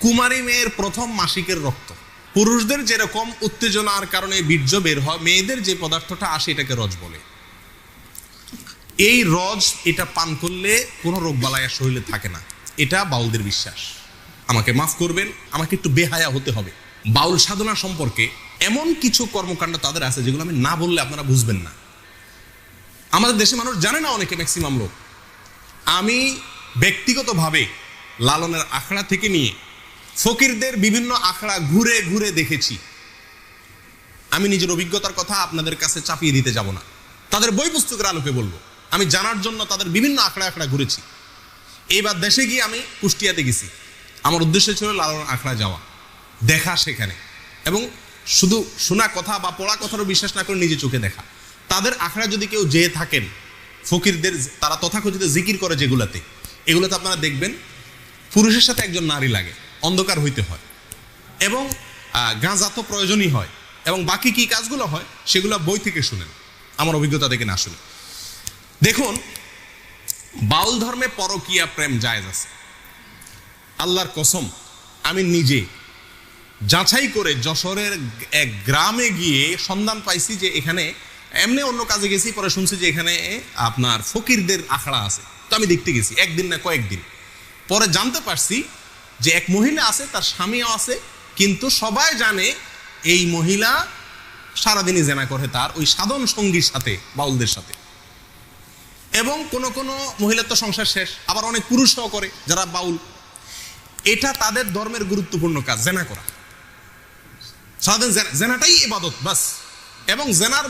কুমারী মেয়ের প্রথম মাসিকের রক্ত। পুরুষদের যেরকম উত্তেজনার কারণে বীর্য বের হয়, মেয়েদের যে পদার্থটা আসে এটাকে রজ বলে। এই রজ এটা পান করলে কোনো রোগবালাই শরীরে থাকে না, এটা বাউলদের বিশ্বাস। আমাকে মাফ করবেন, আমাকে একটু বেহায়া হতে হবে। বাউল সাধনা সম্পর্কে এমন কিছু কর্মকাণ্ড তাদের আছে যেগুলো আমি না বললে আপনারা বুঝবেন না। আমাদের দেশে মানুষ জানে না, অনেকে ম্যাক্সিমাম লোক। আমি ব্যক্তিগতভাবে লালনের আখড়া থেকে নিয়ে ফকিরদের বিভিন্ন আখড়া ঘুরে ঘুরে দেখেছি। আমি নিজের অভিজ্ঞতার কথা আপনাদের কাছে চাপিয়ে দিতে যাব না, তাদের বই পুস্তকের আলোকে বলবো। আমি জানার জন্য তাদের বিভিন্ন আখড়া আখড়া ঘুরেছি। এইবার দেশে গিয়ে আমি কুষ্টিয়াতে গেছি। আমার উদ্দেশ্য ছিল লালনের আখড়া যাওয়া, দেখা সেখানে, এবং শুধু শোনা কথা বা পড়া কথারও বিশ্বাস না করে নিজে চোখে দেখা। তাদের আখড়া যদি কেউ যেয়ে থাকেন, ফকিরদের তারা তথাকথিত জিকির করে যেগুলাতে, এগুলোতে আপনারা দেখবেন পুরুষের সাথে একজন নারী লাগে, অন্ধকার হইতে হয়, এবং গাঁজা তো প্রয়োজনই হয়, এবং বাকি কি কাজগুলো হয় সেগুলো বই থেকে শুনেন, আমার অভিজ্ঞতা থেকে না শুনে। দেখুন, বাউল ধর্মে পরকীয়া প্রেম জায়েজ আছে। আল্লাহর কসম, আমি নিজে যাচাই করে যশোরের এক গ্রামে গিয়ে সন্ধান পাইছি যে এখানে, এমনি অন্য কাজে গেছি, পরে শুনছি যে এখানে আপনার ফকিরদের আখড়া আছে। তো আমি দেখতে গেছি, একদিন না কয়েকদিন পরে জানতে পারছি যে এক মহিলা আছে, তার স্বামীও আছে, কিন্তু সবাই জানে এই মহিলা সারাদিনই জেনা করে তার ওই সাধন সঙ্গীর সাথে, বাউলদের সাথে। এবং কোন কোন মহিলার তো সংসার শেষ, আবার অনেক পুরুষও করে যারা বাউল। এটা তাদের ধর্মের গুরুত্বপূর্ণ কাজ, জেনা করা। সারাদিন জেনাটাই ইবাদত বাস। এবং জেনার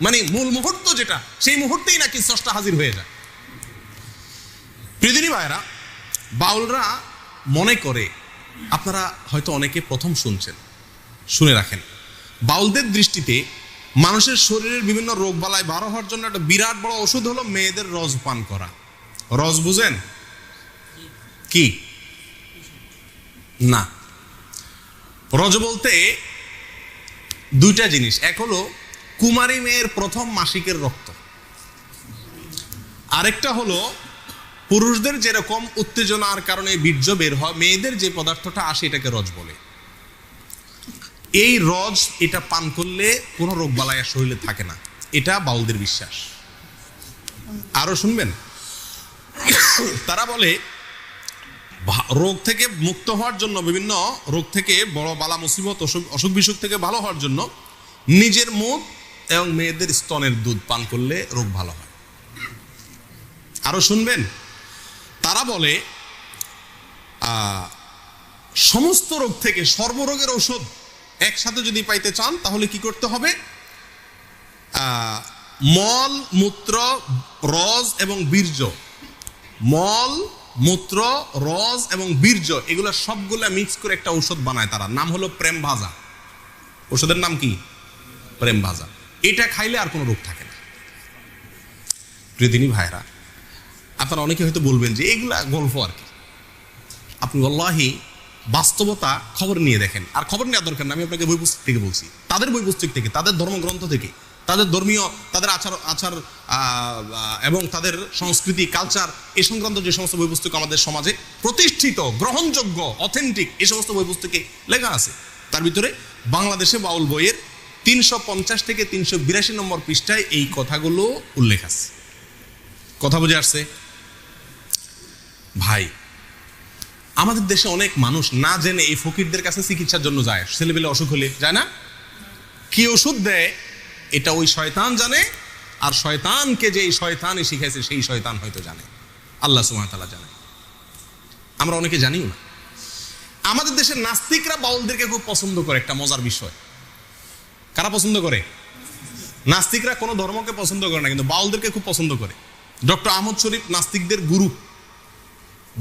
মানে মূল মুহূর্ত যেটা, সেই মুহূর্তেই নাকি স্রষ্টা হাজির হয়ে যায়। প্রিয়দিনী ভাইরা, বাউলরা মনে করে, আপনারা হয়তো অনেকে প্রথম শুনছেন, শুনে রাখেন, বাউলদের দৃষ্টিতে মানুষের শরীরের বিভিন্ন রোগ বালাই ভালো হওয়ার জন্য একটা বিরাট বড় ওষুধ হলো মেয়েদের রজ পান করা। রজ বুঝেন কি? না, রজ বলতে দুইটা জিনিস। এক হলো কুমারী মেয়ের প্রথম মাসিকের রক্ত, আরেকটা হলো পুরুষদের যেরকম উত্তেজনার কারণে বীর্য বের হয়, মেয়েদের যে পদার্থটা আসে এটাকে রজ বলে। এই রজ এটা পান করলে কোনো রোগবালাই শরীরে থাকে না, এটা বাউলদের বিশ্বাস। আরো শুনবেন, তারা বলে রোগ থেকে মুক্ত হওয়ার জন্য, বিভিন্ন রোগ থেকে, বড় বালা মুসিবত, অসুখ বিসুখ থেকে ভালো হওয়ার জন্য নিজের মুখ এবং মেয়েদের স্তনের দুধ পান করলে রোগ ভালো হয়। আরো শুনবেন, তারা বলে সমস্ত রোগ থেকে সর্বরোগের ঔষধ একসাথে যদি পাইতে চান তাহলে কি করতে হবে? মল, মূত্র, রজ এবং বীর্য, মল, মূত্র, রজ এবং বীর্য, এগুলো সবগুলা মিক্স করে একটা ঔষধ বানায় তারা, নাম হলো প্রেম ভাজা। ওষুধের নাম কি? প্রেম ভাজা। এটা খাইলে আর কোনো রোগ থাকে না। প্রিয়দিনী ভাইরা, আপনারা অনেকে হয়তো বলবেন যে এগুলা গল্প আর কি। আপনি আল্লাহি বাস্তবতা খবর নিয়ে দেখেন, আর খবর নেওয়ার দরকার না, আমি আপনাকে বই পুস্তক থেকে বলছি, তাদের বই পুস্তক থেকে, তাদের ধর্মগ্রন্থ থেকে, তাদের ধর্মীয়, তাদের আচার এবং তাদের সংস্কৃতি, কালচার, এই সংক্রান্ত যে সমস্ত বই পুস্তক আমাদের সমাজে প্রতিষ্ঠিত, গ্রহণযোগ্য, অথেন্টিক, এই সমস্ত বই পুস্তকে লেখা আছে। তার ভিতরে বাংলাদেশে বাউল বইয়ের 350 থেকে 382 নম্বর পৃষ্ঠায় এই কথাগুলো উল্লেখ আছে। কথা বুঝে আসছে ভাই? আমাদের দেশে অনেক মানুষ না জেনে এই ফকিরদের কাছে চিকিৎসার জন্য যায়। ছেলেবেলে অসুখ হলে যায় না, কি ওষুধ দেয় এটা ওই শয়তান জানে, আর শয়তানকে যে এই শয়তানই শিখাইছে সেই শয়তান হয়তো জানে, আল্লাহ সুবহানাহু ওয়া তাআলা জানে, আমরা অনেকে জানিও না। আমাদের দেশের নাস্তিকরা বাউলদেরকে খুব পছন্দ করে, একটা মজার বিষয়। কারা পছন্দ করে? নাস্তিকরা কোনো ধর্মকে পছন্দ করে না, কিন্তু বাউলদেরকে খুব পছন্দ করে। ডক্টর আহমদ শরীফ নাস্তিকদের গুরু,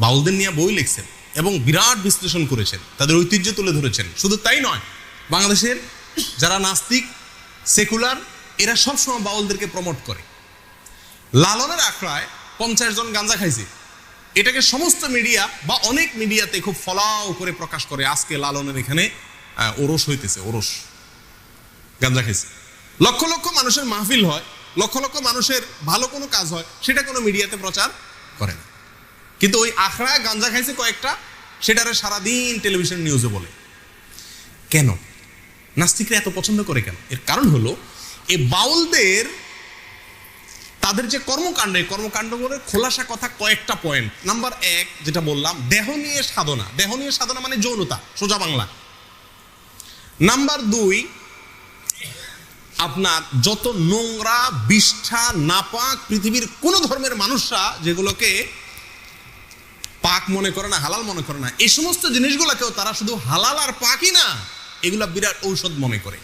বাউলদের নিয়ে বই লিখছেন এবং বিরাট বিশ্লেষণ করেছেন, তাদের ঐতিহ্য তুলে ধরেছেন। শুধু তাই নয়, বাংলাদেশের যারা নাস্তিক, সেকুলার, এরা সবসময় বাউলদেরকে প্রমোট করে। লালনের আখড়ায় 50 জন গাঁজা খাইছে, এটাকে সমস্ত মিডিয়া বা অনেক মিডিয়াতে খুব ফলাও করে প্রকাশ করে, আজকে লালনের এখানে ওরস হইতেছে, ওরস, গাঁজা খাইছে। লক্ষ লক্ষ মানুষের মাহফিল হয়, লক্ষ লক্ষ মানুষের ভালো কোনো কাজ হয়, সেটা কোনো মিডিয়াতে প্রচার করে না। কিন্তু ওই আখড়ায় গাঁজা খাইছে কয়েকটা, সেটারে সারাদিন টেলিভিশন নিউজে বলে। কেন নাস্তিকরা এত পছন্দ করে কেন? এর কারণ হলো এই বাউলদের তাদের যে কর্মকাণ্ড, এই কর্মকাণ্ড করে খোলাসা কথা কয়েকটা পয়েন্ট। নাম্বার 1 যেটা বললাম, দেহ নিয়ে সাধনা। দেহ নিয়ে সাধনা মানে যৌনতা, সোজা বাংলা। নাম্বার 2, আপনার যত নোংরা, বিষ্ঠা, নাপাক পৃথিবীর কোন ধর্মের মানুষরা যেগুলোকে পাক মনে করে না, হালাল মনে করে না, এই সমস্ত জিনিসগুলোকেও তারা শুধু হালাল আর পাকই না, এগুলা বিরাট ঔষধ মনে করে।